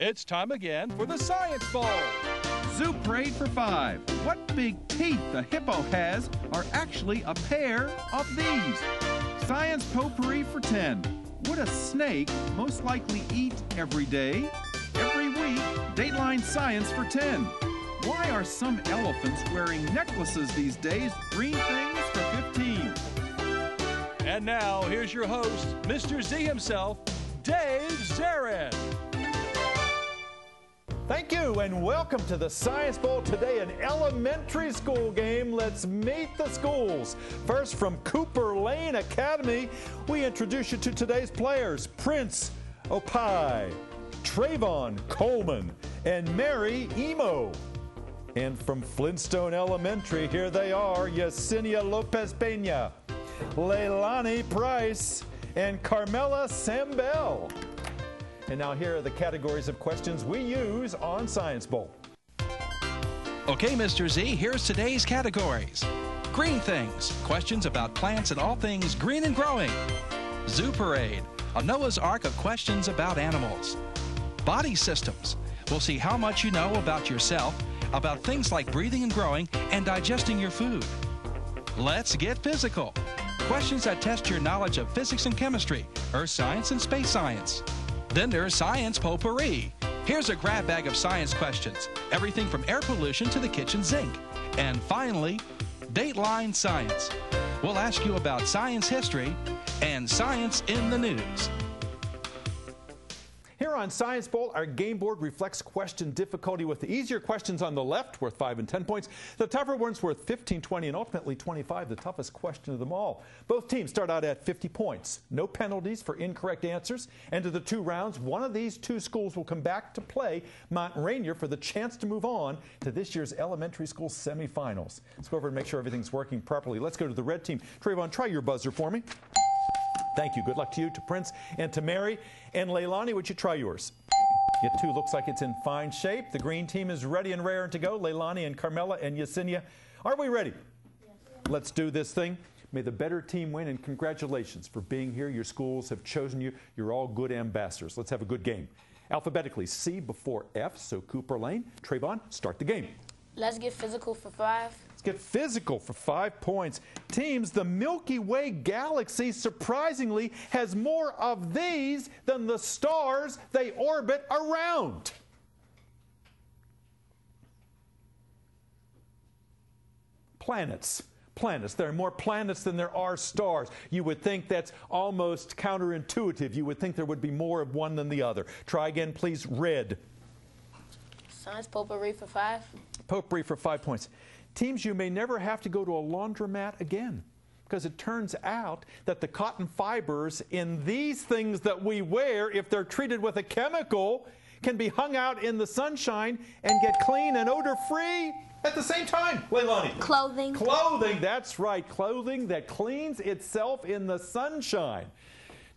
It's time again for the Science Bowl. Zoo Parade for 5. What big teeth the hippo has are actually a pair of these. Science Potpourri for 10. Would a snake most likely eat every day? Every week, Dateline Science for 10. Why are some elephants wearing necklaces these days? Green things for 15. And now, here's your host, Mr. Z himself, Dave Zarin. Thank you and welcome to the Science Bowl. Today, an elementary school game. Let's meet the schools. First, from Cooper Lane Academy, we introduce you to today's players, Prince Opai, Trayvon Coleman, and Mary Emo. And from Flintstone Elementary, here they are, Yesenia Lopez Peña, Leilani Price, and Carmela Sambell. And now here are the categories of questions we use on Science Bowl. Okay, Mr. Z, here's today's categories. Green things, questions about plants and all things green and growing. Zoo Parade, a Noah's Ark of questions about animals. Body systems, we'll see how much you know about yourself, about things like breathing and growing and digesting your food. Let's get physical. Questions that test your knowledge of physics and chemistry, earth science and space science. Then there's Science Potpourri. Here's a grab bag of science questions, everything from air pollution to the kitchen sink. And finally, Dateline Science. We'll ask you about science history and science in the news. Here on Science Bowl, our game board reflects question difficulty with the easier questions on the left worth 5 and 10 points, the tougher ones worth 15, 20, and ultimately 25, the toughest question of them all. Both teams start out at 50 points. No penalties for incorrect answers. End of the 2 rounds, one of these 2 schools will come back to play Mount Rainier for the chance to move on to this year's elementary school semifinals. Let's go over and make sure everything's working properly. Let's go to the red team. Trayvon, try your buzzer for me. Thank you. Good luck to you, to Prince, and to Mary. And Leilani, would you try yours? It too looks like it's in fine shape. The green team is ready and raring to go. Leilani and Carmela and Yesenia, are we ready? Yes. Let's do this thing. May the better team win, and congratulations for being here. Your schools have chosen you. You're all good ambassadors. Let's have a good game. Alphabetically, C before F, so Cooper Lane. Trayvon, start the game. Let's get physical for 5. Let's get physical for 5 points. Teams, the Milky Way galaxy surprisingly has more of these than the stars they orbit around. Planets. Planets. There are more planets than there are stars. You would think that's almost counterintuitive. You would think there would be more of one than the other. Try again, please. Red. Science Potpourri for 5. Potpourri for 5 points. Teams, you may never have to go to a laundromat again, because it turns out that the cotton fibers in these things that we wear, if they're treated with a chemical, can be hung out in the sunshine and get clean and odor-free at the same time. Leilani. Clothing. Clothing, that's right. Clothing that cleans itself in the sunshine.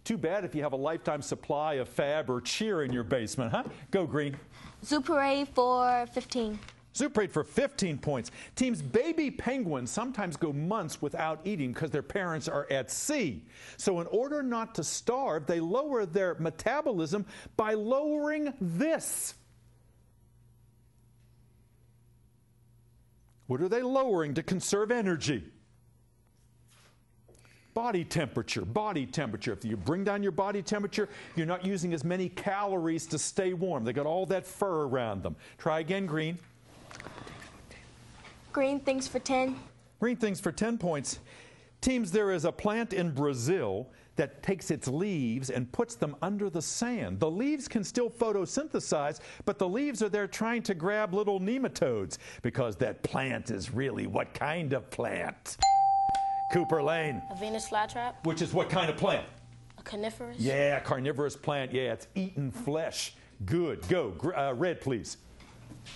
Too bad if you have a lifetime supply of Fab or Cheer in your basement, huh? Go, Green. Zoo Parade for 15. Zoo Parade for 15 points. Teams, baby penguins sometimes go months without eating because their parents are at sea. So in order not to starve, they lower their metabolism by lowering this. What are they lowering to conserve energy? Body temperature, body temperature. If you bring down your body temperature, you're not using as many calories to stay warm. They got all that fur around them. Try again, Green. Green things for 10. Green things for 10 points. Teams, there is a plant in Brazil that takes its leaves and puts them under the sand. The leaves can still photosynthesize, but the leaves are there trying to grab little nematodes, because that plant is really what kind of plant? Cooper Lane. A Venus flytrap. Which is what kind of plant? A coniferous. Yeah, carnivorous plant. Yeah, it's eating flesh. Good. Go. Red, please.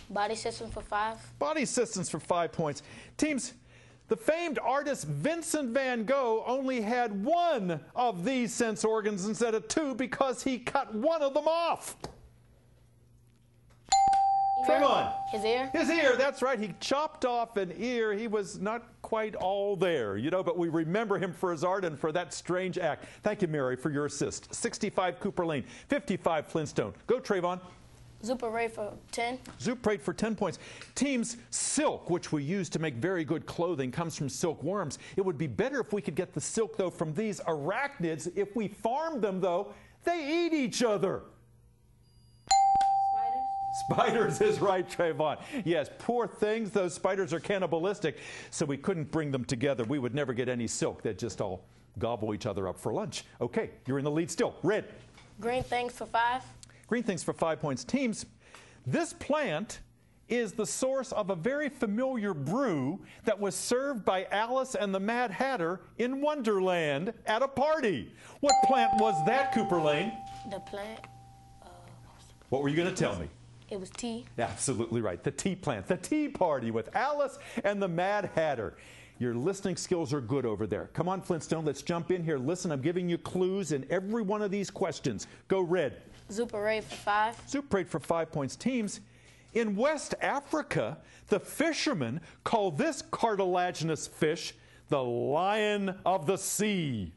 Body system for 5. Body systems for 5 points. Teams, the famed artist Vincent van Gogh only had 1 of these sense organs instead of 2 because he cut 1 of them off. Trayvon. His ear? His ear, that's right. He chopped off an ear. He was not quite all there, you know, but we remember him for his art and for that strange act. Thank you, Mary, for your assist. 65 Cooper Lane, 55 Flintstone. Go, Trayvon. Zuparade for 10. Zuparade for 10 points. Teams, silk, which we use to make very good clothing, comes from silkworms. It would be better if we could get the silk, though, from these arachnids. If we farmed them, though, they eat each other. Spiders is right, Trayvon. Yes, poor things. Those spiders are cannibalistic, so we couldn't bring them together. We would never get any silk. They'd just all gobble each other up for lunch. Okay, you're in the lead still. Red. Green things for 5. Green things for 5 points. Teams, this plant is the source of a very familiar brew that was served by Alice and the Mad Hatter in Wonderland at a party. What plant was that, Cooper Lane? The plant. What were you going to tell me? It was tea. Absolutely right. The tea plant. The tea party with Alice and the Mad Hatter. Your listening skills are good over there. Come on, Flintstone, let's jump in here. Listen, I'm giving you clues in every one of these questions. Go Red. Zuparade for 5. Zuparade for 5 points. Teams, in West Africa, the fishermen call this cartilaginous fish the lion of the sea.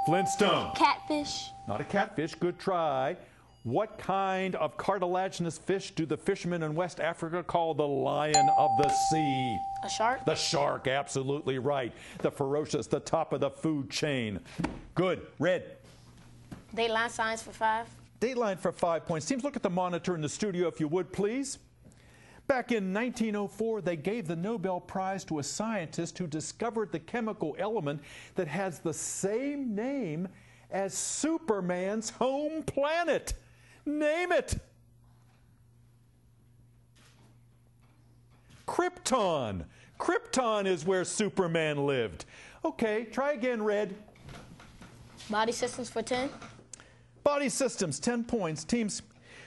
Flintstone. Catfish. Not a catfish. Good try. What kind of cartilaginous fish do the fishermen in West Africa call the lion of the sea? A shark. The shark, absolutely right. The ferocious, the top of the food chain. Good. Red. Dateline science for 5. Dateline for 5 points. Teams, look at the monitor in the studio if you would, please. Back in 1904, they gave the Nobel Prize to a scientist who discovered the chemical element that has the same name as Superman's home planet. Name it. Krypton. Krypton is where Superman lived. Okay, try again, Red. Body systems for 10. Body systems, 10 points. Teams,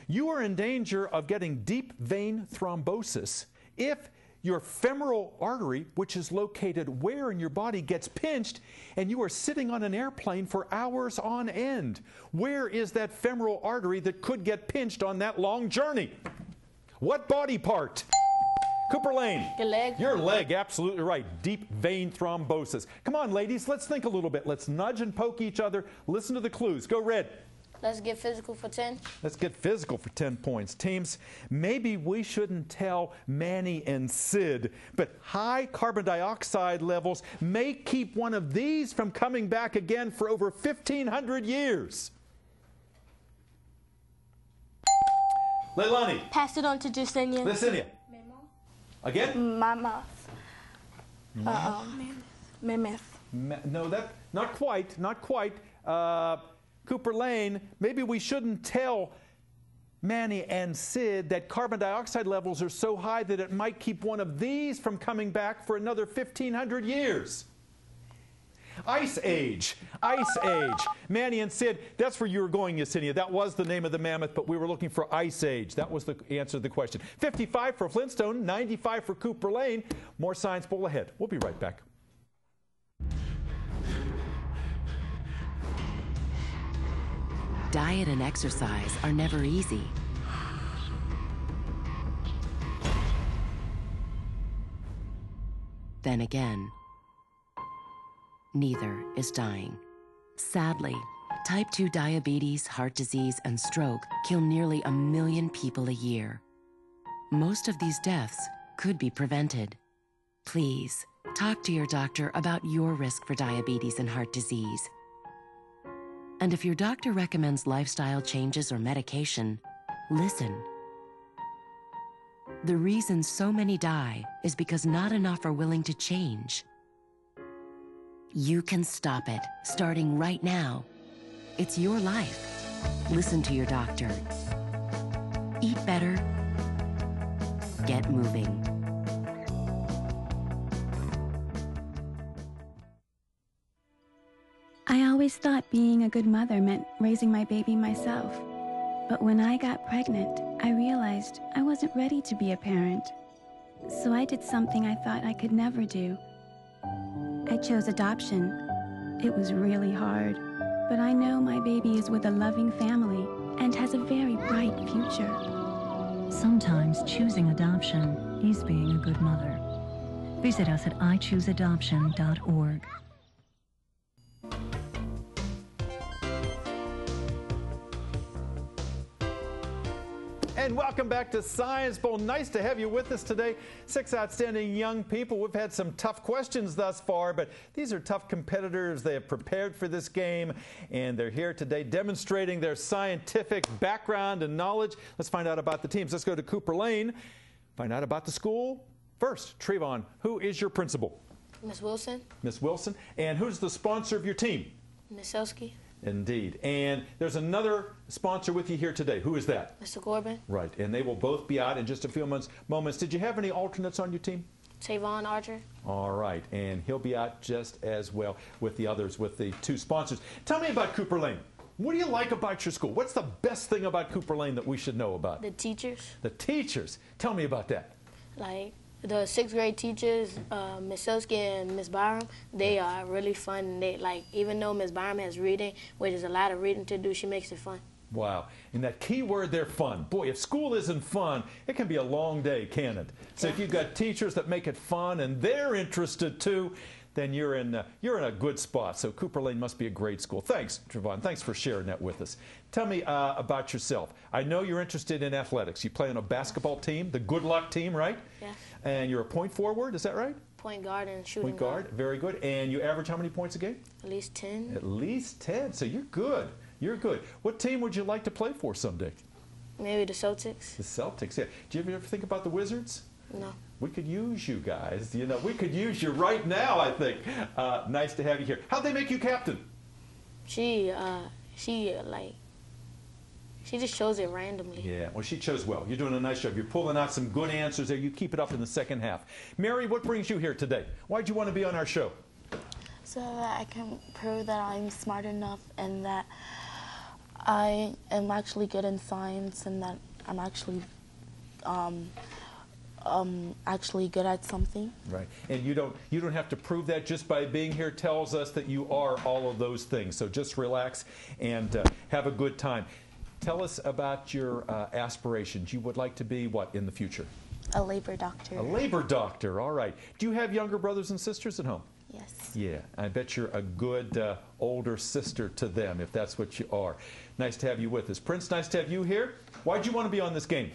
you are in danger of getting deep vein thrombosis if your femoral artery, which is located where in your body, gets pinched and you are sitting on an airplane for hours on end. Where is that femoral artery that could get pinched on that long journey? What body part? Cooper Lane. Your leg. Your leg, absolutely right. Deep vein thrombosis. Come on, ladies, let's think a little bit. Let's nudge and poke each other. Listen to the clues. Go Red. Let's get physical for 10. Let's get physical for 10 points. Teams, maybe we shouldn't tell Manny and Sid, but high carbon dioxide levels may keep one of these from coming back again for over 1,500 years. Leilani. Pass it on to Justinian. Licinia. Again? Mammoth. Mammoth. No, that not quite. Not quite. Cooper Lane, maybe we shouldn't tell Manny and Sid that carbon dioxide levels are so high that it might keep one of these from coming back for another 1,500 years. Ice Age. Ice Age. Manny and Sid, that's where you were going, Yesenia. That was the name of the mammoth, but we were looking for Ice Age. That was the answer to the question. 55 for Flintstone, 95 for Cooper Lane. More Science Bowl ahead. We'll be right back. Diet and exercise are never easy. Then again, neither is dying. Sadly, type 2 diabetes, heart disease, and stroke kill nearly 1 million people a year. Most of these deaths could be prevented. Please, talk to your doctor about your risk for diabetes and heart disease. And if your doctor recommends lifestyle changes or medication, listen. The reason so many die is because not enough are willing to change. You can stop it, starting right now. It's your life. Listen to your doctor. Eat better. Get moving. I always thought being a good mother meant raising my baby myself. But when I got pregnant, I realized I wasn't ready to be a parent. So I did something I thought I could never do. I chose adoption. It was really hard, but I know my baby is with a loving family and has a very bright future. Sometimes choosing adoption is being a good mother. Visit us at ichooseadoption.org. And welcome back to Science Bowl. Nice to have you with us today. 6 outstanding young people. We've had some tough questions thus far, but these are tough competitors. They have prepared for this game, and they're here today demonstrating their scientific background and knowledge. Let's find out about the teams. Let's go to Cooper Lane, find out about the school. First, Trayvon, who is your principal? Miss Wilson. Miss Wilson. And who's the sponsor of your team? Miss Elsky. Indeed. And there's another sponsor with you here today. Who is that? Mr. Corbin. Right. And they will both be out in just a few moments. Did you have any alternates on your team? Tavon Archer. All right. And he'll be out just as well with the others, with the two sponsors. Tell me about Cooper Lane. What do you like about your school? What's the best thing about Cooper Lane that we should know about? The teachers. The teachers. Tell me about that. Like the 6th grade teachers, Miss Elsky and Miss Byram, they are really fun. They like, even though Miss Byram has reading, which is a lot of reading to do, she makes it fun. Wow. And that key word there, fun. Boy, if school isn't fun, it can be a long day, can't it? So if you've got teachers that make it fun and they're interested too, then you're in a good spot. So Cooper Lane must be a great school. Thanks, Trayvon. Thanks for sharing that with us. Tell me about yourself. I know you're interested in athletics. You play on a basketball team, the Good Luck team, right? Yes. And you're a point forward, is that right? Point guard and shooting Point guard, very good. And you average how many points a game? At least 10. At least 10. So you're good. You're good. What team would you like to play for someday? Maybe the Celtics. The Celtics, yeah. Do you ever think about the Wizards? No. We could use you guys. You know, we could use you right now, I think. Nice to have you here. How'd they make you captain? She just chose it randomly. Yeah, well, she chose well. You're doing a nice job. You're pulling out some good answers there. You keep it up in the second half. Mary, what brings you here today? Why'd you want to be on our show? So that I can prove that I'm smart enough and that I am actually good in science and that I'm actually good at something. Right. And you don't have to prove that. Just by being here tells us that you are all of those things. So just relax and have a good time. Tell us about your aspirations. You would like to be what in the future? A labor doctor. A labor doctor. All right. Do you have younger brothers and sisters at home? Yes. Yeah. I bet you're a good older sister to them, if that's what you are. Nice to have you with us. Prince, nice to have you here. Why'd you want to be on this game?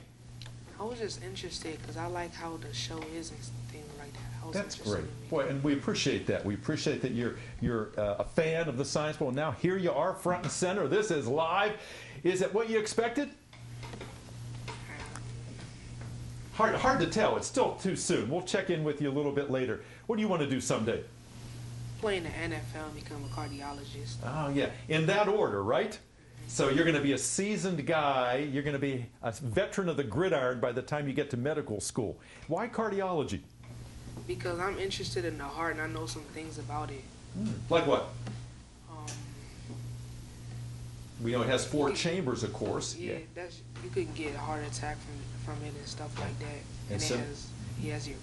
I was just interested because I like how the show is and things like that. That's great. Boy, and we appreciate that. We appreciate that you're a fan of the Science Bowl. Now here you are, front and center. This is live. Is it what you expected? Hard to tell. It's still too soon. We'll check in with you a little bit later. What do you want to do someday? Play in the NFL and become a cardiologist. Oh, yeah. In that order, right? So you're going to be a seasoned guy. You're going to be a veteran of the gridiron by the time you get to medical school. Why cardiology? Because I'm interested in the heart and I know some things about it. Like what? We know it has 4 chambers, of course. Yeah, you could get a heart attack from it and stuff like that. And it has your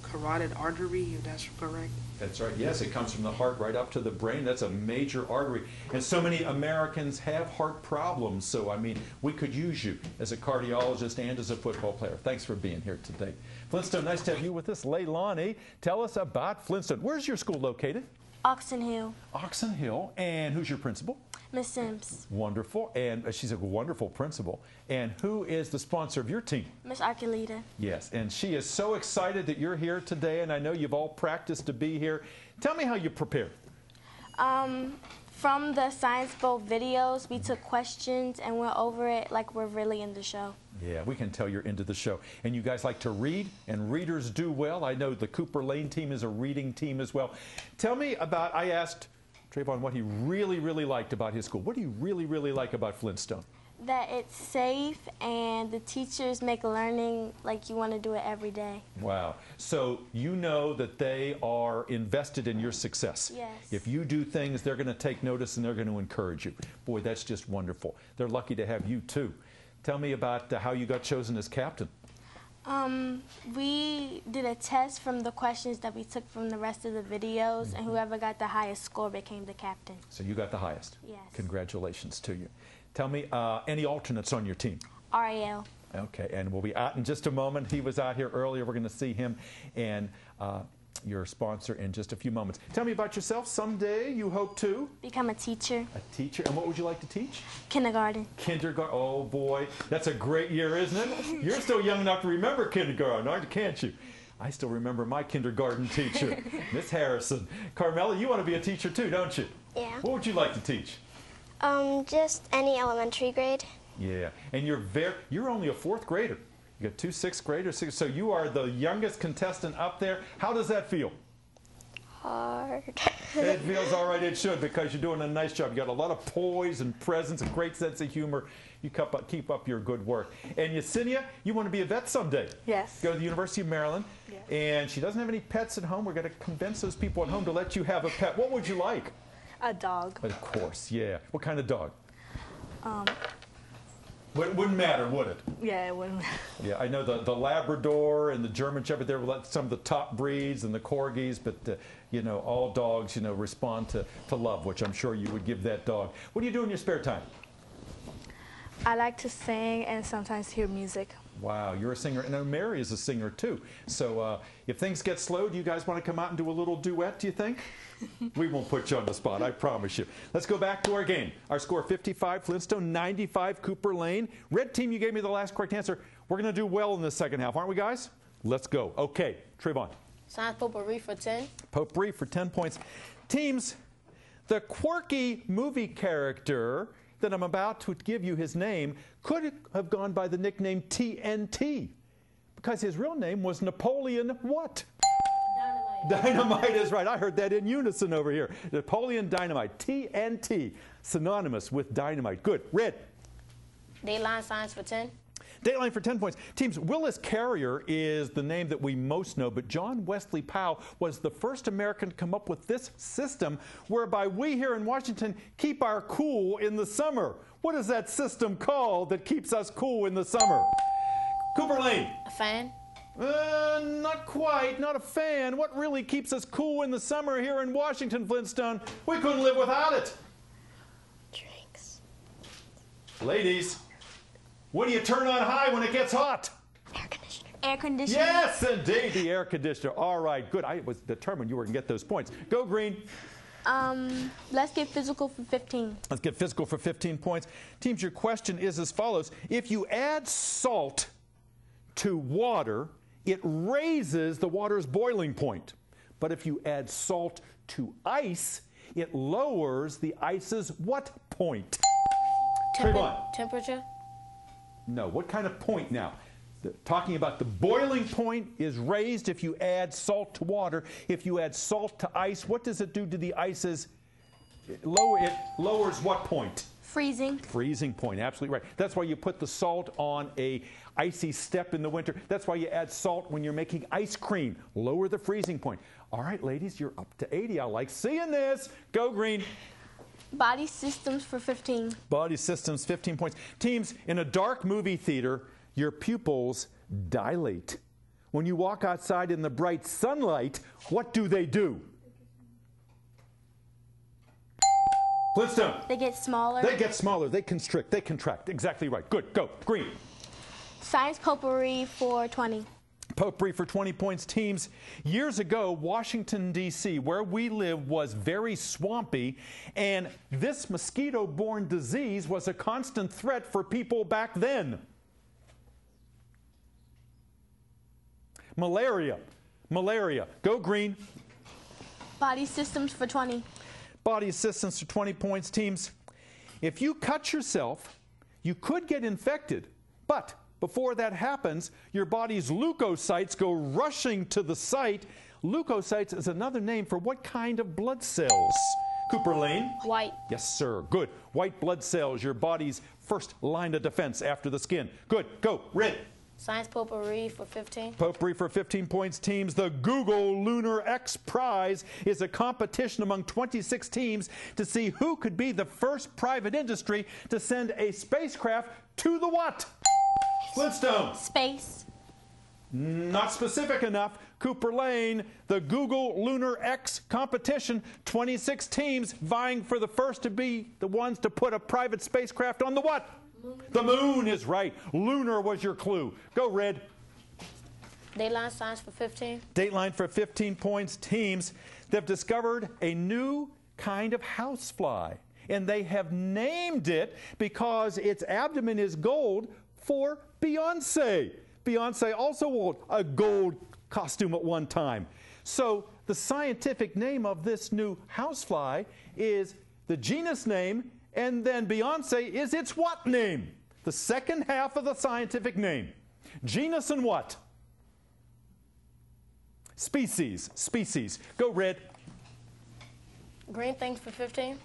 carotid artery, if that's correct. That's right. Yes, it comes from the heart right up to the brain. That's a major artery. And so many Americans have heart problems. So, I mean, we could use you as a cardiologist and as a football player. Thanks for being here today. Flintstone, nice to have you with us. Leilani, tell us about Flintstone. Where's your school located? Oxon Hill. Oxon Hill. And who's your principal? Miss Sims. Wonderful. And she's a wonderful principal. And who is the sponsor of your team? Miss Archuleta. Yes, and she is so excited that you're here today, and I know you've all practiced to be here. Tell me how you prepared. From the Science Bowl videos, we took questions and went over it like we're really in the show. Yeah, we can tell you're into the show. And you guys like to read, and readers do well. I know the Cooper Lane team is a reading team as well. Tell me about, I asked Trayvon what he really, really liked about his school. What do you really, really like about Flintstone? That it's safe and the teachers make learning like you want to do it every day. Wow. So you know that they are invested in your success. Yes. If you do things, they're going to take notice and they're going to encourage you. Boy, that's just wonderful. They're lucky to have you too. Tell me about how you got chosen as captain. We did a test from the questions that we took from the rest of the videos, and whoever got the highest score became the captain. So you got the highest? Yes. Congratulations to you. Tell me, any alternates on your team? Ariel. Okay, and we'll be out in just a moment. He was out here earlier. We're going to see him. And your sponsor in just a few moments. Tell me about yourself. Someday you hope to become a teacher. A teacher. And what would you like to teach? Kindergarten. Kindergarten. Oh, boy. That's a great year, isn't it? You're still young enough to remember kindergarten, aren't you? Can't you? I still remember my kindergarten teacher, Miss Harrison. Carmela, you want to be a teacher too, don't you? Yeah. What would you like to teach? Just any elementary grade. Yeah. And you're only a 4th grader. You got 2 6th graders, so you are the youngest contestant up there. How does that feel? Hard. It feels all right. It should, because you're doing a nice job. You got a lot of poise and presence, a great sense of humor. You keep up your good work. And Yesenia, you want to be a vet someday. Yes. Go to the University of Maryland. Yes. And she doesn't have any pets at home. We're going to convince those people at home to let you have a pet. What would you like? A dog. Of course, yeah. What kind of dog? It wouldn't matter, would it? Yeah, it wouldn't. Yeah, I know the Labrador and the German Shepherd, they're some of the top breeds, and the Corgis, but, you know, all dogs, you know, respond to love, which I'm sure you would give that dog. What do you do in your spare time? I like to sing and sometimes hear music. Wow, you're a singer. And Mary is a singer, too. So if things get slow, do you guys want to come out and do a little duet, do you think? We won't put you on the spot, I promise you. Let's go back to our game. Our score, 55 Flintstone, 95 Cooper Lane. Red team, you gave me the last correct answer. We're going to do well in the second half, aren't we, guys? Let's go. Okay, Trayvon. Science potpourri for 10. Potpourri for 10 points. Teams, the quirky movie character that I'm about to give you his name could have gone by the nickname TNT, because his real name was Napoleon what? Dynamite is right. I heard that in unison over here. Napoleon Dynamite. TNT. Synonymous with dynamite. Good. Red. Dateline Science for 10. Dateline for 10 points. Teams, Willis Carrier is the name that we most know, but John Wesley Powell was the first American to come up with this system whereby we here in Washington keep our cool in the summer. What is that system called that keeps us cool in the summer? Cooper Lane. A fan. Not quite. Not a fan. What really keeps us cool in the summer here in Washington, Flintstone? We couldn't live without it. Drinks. Ladies, what do you turn on high when it gets hot? Air conditioner. Air conditioner. Yes, indeed, the air conditioner. All right, good. I was determined you were going to get those points. Go, Green. Let's get physical for 15. Let's get physical for 15 points. Teams, your question is as follows. If you add salt to water, it raises the water's boiling point. But if you add salt to ice, it lowers the ice's what point? Temperature? No. What kind of point now? Talking about the boiling point is raised if you add salt to water. If you add salt to ice, what does it do to the ice's? It lowers what point? Freezing. Freezing point, absolutely right. That's why you put the salt on a icy step in the winter. That's why you add salt when you're making ice cream. Lower the freezing point. All right, ladies, you're up to 80. I like seeing this. Go, Green. Body systems for 15. Body systems, 15 points. Teams, in a dark movie theater, your pupils dilate. When you walk outside in the bright sunlight, what do? Flintstone. They get smaller. They get smaller. They constrict. They contract. Exactly right. Good. Go. Green. Science potpourri for 20. Potpourri for 20 points. Teams, years ago, Washington, D.C., where we live, was very swampy, and this mosquito-borne disease was a constant threat for people back then. Malaria. Malaria. Go, Green. Body systems for 20. Body systems for 20 points. Teams, if you cut yourself, you could get infected, but before that happens, your body's leukocytes go rushing to the site. Leukocytes is another name for what kind of blood cells? Cooper Lane? White. Yes, sir. Good. White blood cells, your body's first line of defense after the skin. Good. Go. Red. Science potpourri for 15. Potpourri for 15 points. Teams, the Google Lunar X Prize is a competition among 26 teams to see who could be the first private industry to send a spacecraft to the what? Flintstone. Space. Not specific enough. Cooper Lane, the Google Lunar X competition, 26 teams vying for the first to be the ones to put a private spacecraft on the what? Moon. The moon is right. Lunar was your clue. Go, Red. Dateline science for 15. Dateline for 15 points. Teams, they've discovered a new kind of housefly, and they have named it because its abdomen is gold for Beyonce. Beyonce also wore a gold costume at one time. So the scientific name of this new housefly is the genus name, and then Beyonce is its what name? The second half of the scientific name. Genus and what? Species. Species. Go, Red. Green things for 15.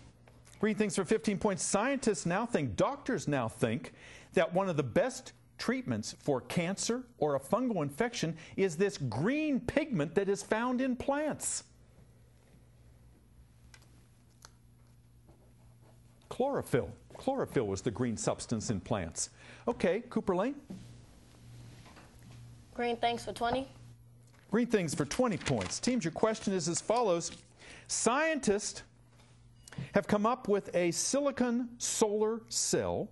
Green things for 15 points. Scientists now think, doctors now think, that one of the best treatments for cancer or a fungal infection is this green pigment that is found in plants. Chlorophyll. Chlorophyll is the green substance in plants. Okay, Cooper Lane. Green things for 20. Green things for 20 points. Teams, your question is as follows. Scientists have come up with a silicon solar cell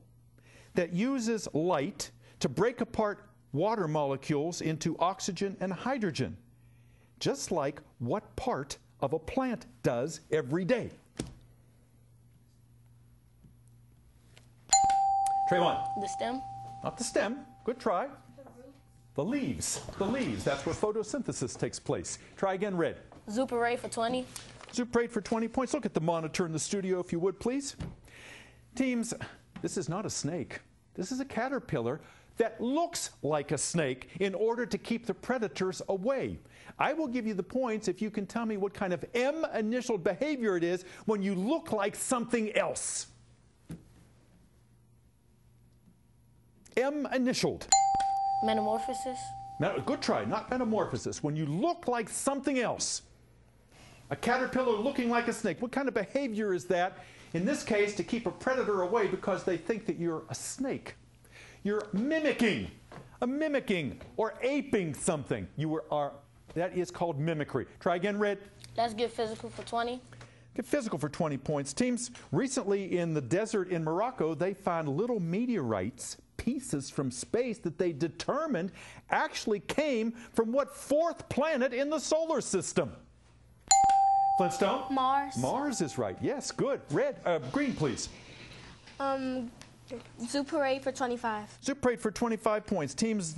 that uses light to break apart water molecules into oxygen and hydrogen, just like what part of a plant does every day. Trayvon. The stem. Not the stem. Good try. The leaves. The leaves. That's where photosynthesis takes place. Try again, Red. Zuperate for 20. Zuperate for 20 points. Look at the monitor in the studio, if you would, please. Teams, this is not a snake. This is a caterpillar that looks like a snake in order to keep the predators away. I will give you the points if you can tell me what kind of M-initial behavior it is when you look like something else. M-initialed. Metamorphosis. Good try, not metamorphosis. When you look like something else. A caterpillar looking like a snake. What kind of behavior is that? In this case, to keep a predator away because they think that you're a snake. You're mimicking or aping something. That is called mimicry. Try again, Red. Let's get physical for 20. Get physical for 20 points. Teams, recently in the desert in Morocco, they found little meteorites, pieces from space that they determined actually came from what fourth planet in the solar system? Flintstone? Mars. Mars is right. Yes, good. Green, please. Zuperate for 25. Zuperate for 25 points. Teams,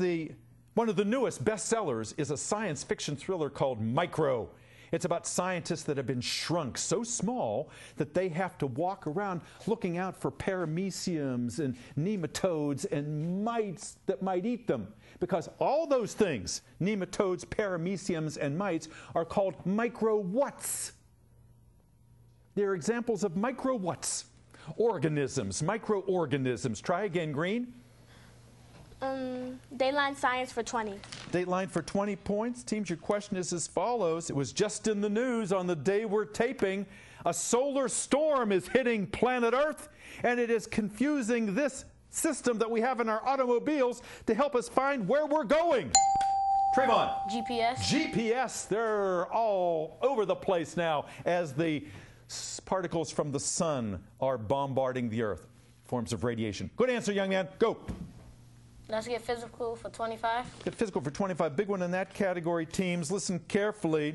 one of the newest bestsellers is a science fiction thriller called Micro. It's about scientists that have been shrunk so small that they have to walk around looking out for parameciums and nematodes and mites that might eat them. Because all those things, nematodes, parameciums, and mites, are called micro-whats. They're examples of micro-whats. Organisms, microorganisms. Try again, Green. Dateline science for 20. Dateline for 20 points. Teams, your question is as follows. It was just in the news on the day we're taping. A solar storm is hitting planet Earth, and it is confusing this system that we have in our automobiles to help us find where we're going. Trayvon. GPS. GPS. They're all over the place now as the particles from the sun are bombarding the Earth. Forms of radiation. Good answer, young man. Go. Let's get physical for 25. Get physical for 25. Big one in that category, teams. Listen carefully.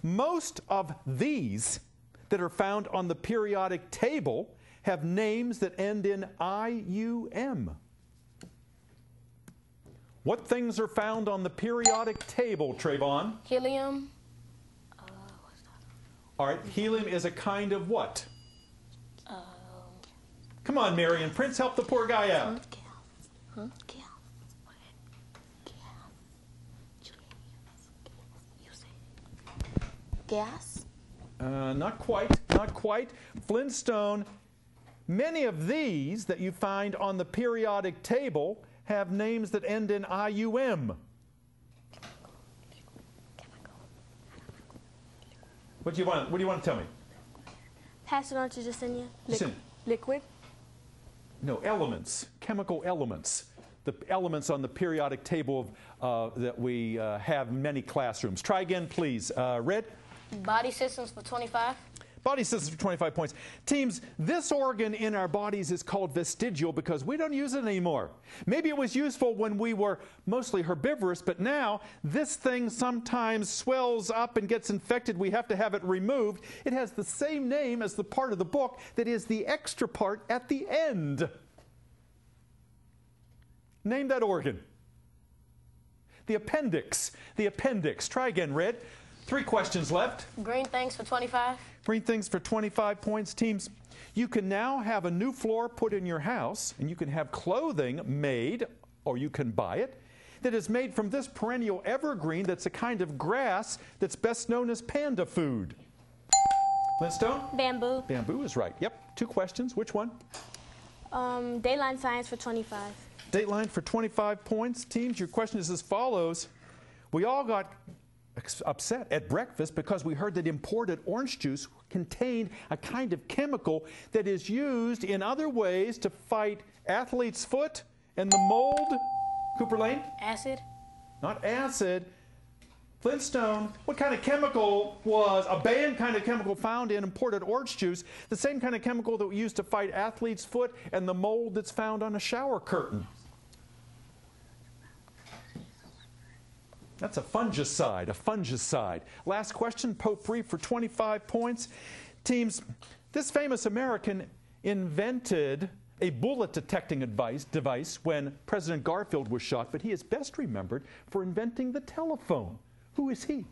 Most of these that are found on the periodic table have names that end in IUM. What things are found on the periodic table, Trayvon? Helium. What's that? All right, helium is a kind of what? Come on, Marion. Prince, help the poor guy out. Gas? Not quite. Not quite. Flintstone, many of these that you find on the periodic table have names that end in IUM. What do you want to tell me? Pass it on to Jacinia. Liquid? No, elements, chemical elements. The elements on the periodic table that we have in many classrooms. Try again, please. Red? Body systems for 25. Body systems for 25 points. Teams, this organ in our bodies is called vestigial because we don't use it anymore. Maybe it was useful when we were mostly herbivorous, but now this thing sometimes swells up and gets infected. We have to have it removed. It has the same name as the part of the book that is the extra part at the end. Name that organ. The appendix. The appendix. Try again, Red. 3 questions left. Green things for 25. Green things for 25 points. Teams, you can now have a new floor put in your house, and you can have clothing made, or you can buy it, that is made from this perennial evergreen that's a kind of grass that's best known as panda food. Flintstone? Bamboo. Bamboo is right. Yep. 2 questions. Which one? Dateline science for 25. Dateline for 25 points. Teams, your question is as follows. We all got upset at breakfast because we heard that imported orange juice contained a kind of chemical that is used in other ways to fight athlete's foot and the mold. Cooper Lane? Acid. Not acid. Flintstone, what kind of chemical was a banned kind of chemical found in imported orange juice, the same kind of chemical that we use to fight athlete's foot and the mold that's found on a shower curtain? That's a fungicide, a fungicide. Last question, potpourri for 25 points. Teams, this famous American invented a bullet detecting device when President Garfield was shot, but he is best remembered for inventing the telephone. Who is he?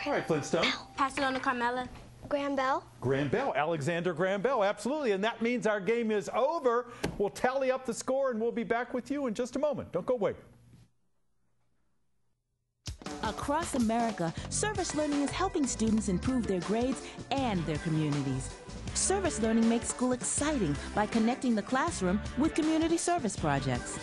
All right, Flintstone. Pass it on to Carmela. Graham Bell. Graham Bell, Alexander Graham Bell, absolutely. And that means our game is over. We'll tally up the score and we'll be back with you in just a moment. Don't go away. Across America, service learning is helping students improve their grades and their communities. Service learning makes school exciting by connecting the classroom with community service projects.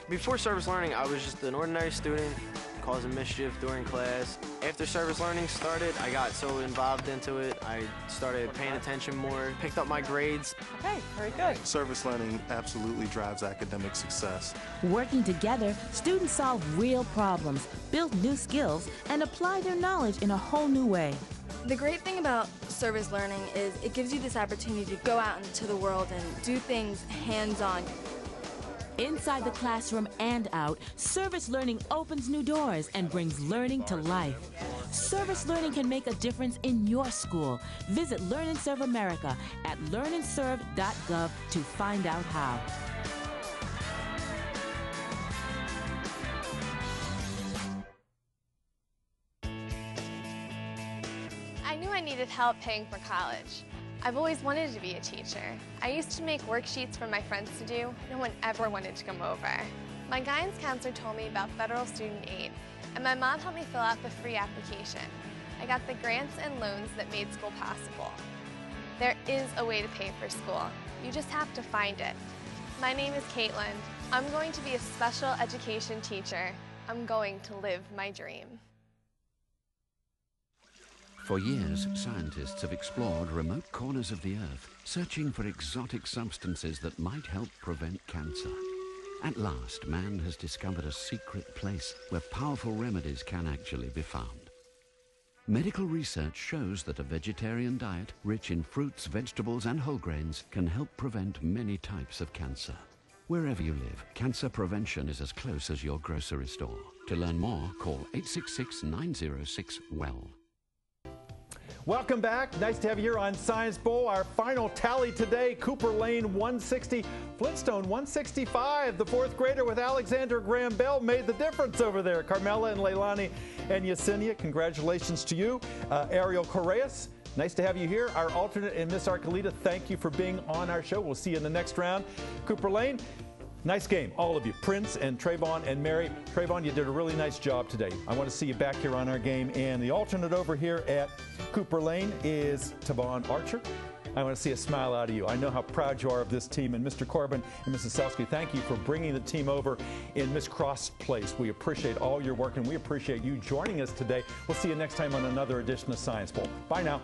Before service learning, I was just an ordinary student causing mischief during class. After service learning started, I got so involved into it, I started paying attention more, picked up my grades. Okay, very good. Service learning absolutely drives academic success. Working together, students solve real problems, build new skills, and apply their knowledge in a whole new way. The great thing about service learning is it gives you this opportunity to go out into the world and do things hands-on. Inside the classroom and out, service learning opens new doors and brings learning to life. Service learning can make a difference in your school. Visit Learn and Serve America at learnandserve.gov to find out how. I knew I needed help paying for college. I've always wanted to be a teacher. I used to make worksheets for my friends to do. No one ever wanted to come over. My guidance counselor told me about federal student aid, and my mom helped me fill out the free application. I got the grants and loans that made school possible. There is a way to pay for school. You just have to find it. My name is Caitlin. I'm going to be a special education teacher. I'm going to live my dream. For years, scientists have explored remote corners of the Earth, searching for exotic substances that might help prevent cancer. At last, man has discovered a secret place where powerful remedies can actually be found. Medical research shows that a vegetarian diet, rich in fruits, vegetables, and whole grains, can help prevent many types of cancer. Wherever you live, cancer prevention is as close as your grocery store. To learn more, call 866-906-WELL. Welcome back. Nice to have you here on Science Bowl. Our final tally today, Cooper Lane 160, Flintstone 165. The 4th grader with Alexander Graham Bell made the difference over there. Carmela and Leilani and Yesenia, congratulations to you. Ariel Correas, nice to have you here. Our alternate and Miss Arcolita, thank you for being on our show. We'll see you in the next round. Cooper Lane, nice game, all of you. Prince and Trayvon and Mary. Trayvon, you did a really nice job today. I want to see you back here on our game. And the alternate over here at Cooper Lane is Tavon Archer. I want to see a smile out of you. I know how proud you are of this team. And Mr. Corbin and Mrs. Selsky, thank you for bringing the team over in Miss Cross Place. We appreciate all your work, and we appreciate you joining us today. We'll see you next time on another edition of Science Bowl. Bye now.